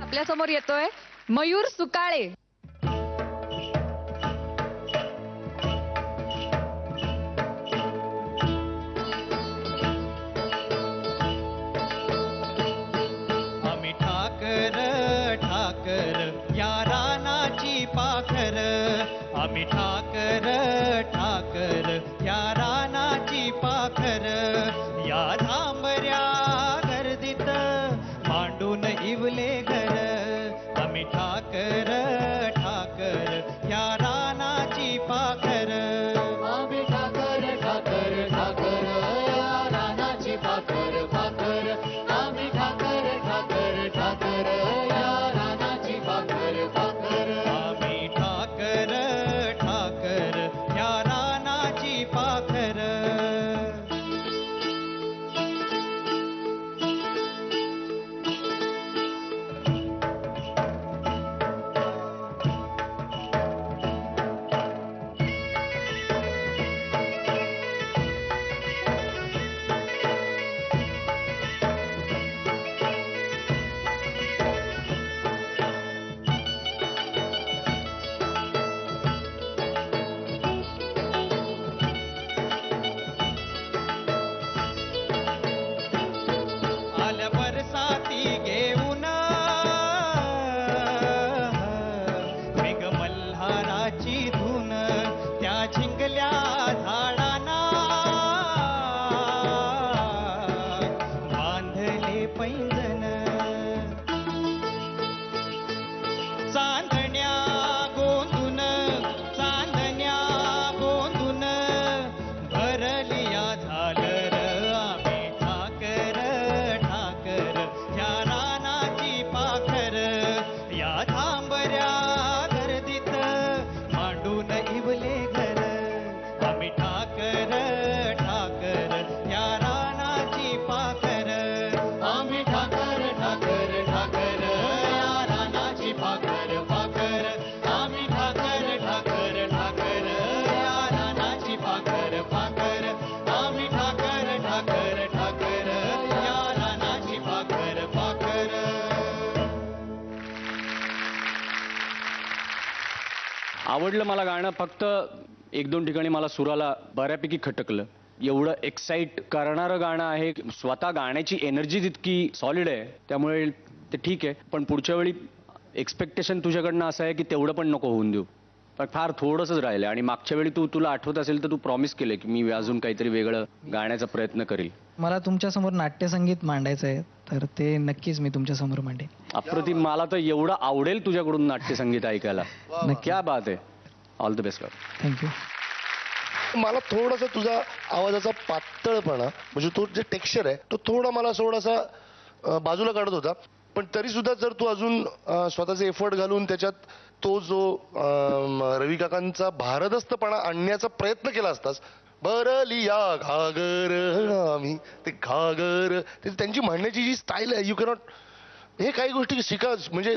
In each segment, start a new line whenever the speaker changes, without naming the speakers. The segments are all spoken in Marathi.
आपल्या समोर येतोय मयूर सुकाळे.
आम्ही ठाकर ठाकर या रानाची पाखर, आम्ही ठाकर ठाकर या रानाची पाखर, या धांबऱ्या गर्दीत मांडून इवले घर, आम्ही ठाकर ठाकर या रानाची पाखर.
आम्ही ठाकर ठाकर ठाकर या रानाची पाखर पाखर, आम्ही ठाकर ठाकर ठाकर या रानाची पाखर पाखर.
आम्ही ठाकर ठाकर या रानाची पाखर. आल्या बरसाती घेऊन मेघ मल्हाराची धून, त्या झिंगल्या झाडांना बांधले पैंजण, चांदण्या गोंधून चांदण्या गोंधून भरली या झालर. आम्ही ठाकर ठाकर या रानाची पाखर, या धांबऱ्या गर्दीत मांडून इवले घर, आम्ही ठाकर ठाकर या रानाची पाखर.
आम्ही ठाकर ठाकर ठाकर या रानाची पाखर पाखर, आम्ही ठाकर ठाकर ठाकर या रानाची पाखर पाखर, आम्ही ठाकर ठाकर ठाकर या रानाची पाखर पाखर.
आवडलं मला गाणं, फक्त एक दोन ठिकाणी मला सुराला बऱ्यापैकी खटकलं. एवढं एक्साइट करणारं गाणं आहे, स्वतः गाण्याची एनर्जी तितकी सॉलिड आहे, त्यामुळे ते ठीक आहे. पण पुढच्या वेळी एक्सपेक्टेशन तुझ्याकडनं असं आहे की तेवढं पण नको होऊन देऊ, पण फार थोडंसंच राहिलं. आणि मागच्या वेळी तुला आठवत असेल तर तू प्रॉमिस केलं की मी अजून काहीतरी वेगळं गाण्याचा प्रयत्न करील.
मला तुमच्यासमोर नाट्यसंगीत मांडायचं आहे, तर ते नक्कीच मी तुमच्यासमोर मांडेन.
अप्रतिम. मला तर एवढं आवडेल तुझ्याकडून नाट्यसंगीत ऐकायला. क्या बात आहे. All the best.
थँक्यू.
मला थोडासा तुझा आवाजाचा पातळपणा, म्हणजे तो जे टेक्स्चर आहे तो थोडा मला थोडासा बाजूला काढत होता. पण तरी सुद्धा जर तू अजून स्वतःचे एफर्ट घालून त्याच्यात तो जो रवी काकांचा भारदस्तपणा आणण्याचा प्रयत्न केला असतास. बरलिया घागर आम्ही, ते घागर, ते त्यांची म्हणण्याची जी स्टाईल आहे, यू कॅनॉट, हे काही गोष्टी शिका, म्हणजे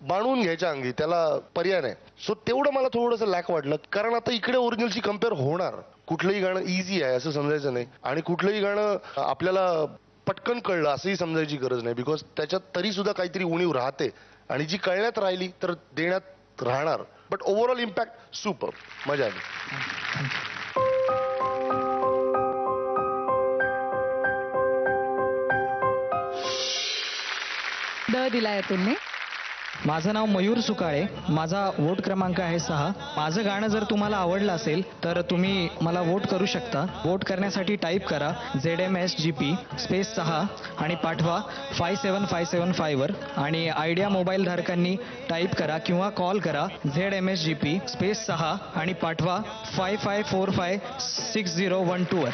बाणवून घ्यायच्या अंगी, त्याला पर्याय नाही. सो तेवढं मला थोडंसं लॅक वाटलं. कारण आता इकडे ओरिजिनलशी कम्पेअर होणार. कुठलंही गाणं इझी आहे असं समजायचं नाही, आणि कुठलंही गाणं आपल्याला पटकन कळलं असंही समजायची गरज नाही. बिकॉज त्याच्यात तरी सुद्धा काहीतरी उणीव राहते, आणि जी कळण्यात राहिली तर देण्यात राहणार. बट ओव्हरऑल इम्पॅक्ट सुपर, मजा आली.
द दिलाय तुम्ही.
माझं नाव मयूर सुकाळे, माझा वोट क्रमांक आहे 6. माझं गाणं जर तुम्हाला आवडलं असेल तर तुम्ही मला वोट करू शकता. वोट करण्यासाठी टाईप करा ZMSGP स्पेस 6 आणि पाठवा 57575 वर. आणि आयडिया मोबाईल धारकांनी टाईप करा किंवा कॉल करा ZMSGP स्पेस 6 आणि पाठवा 55456012 वर.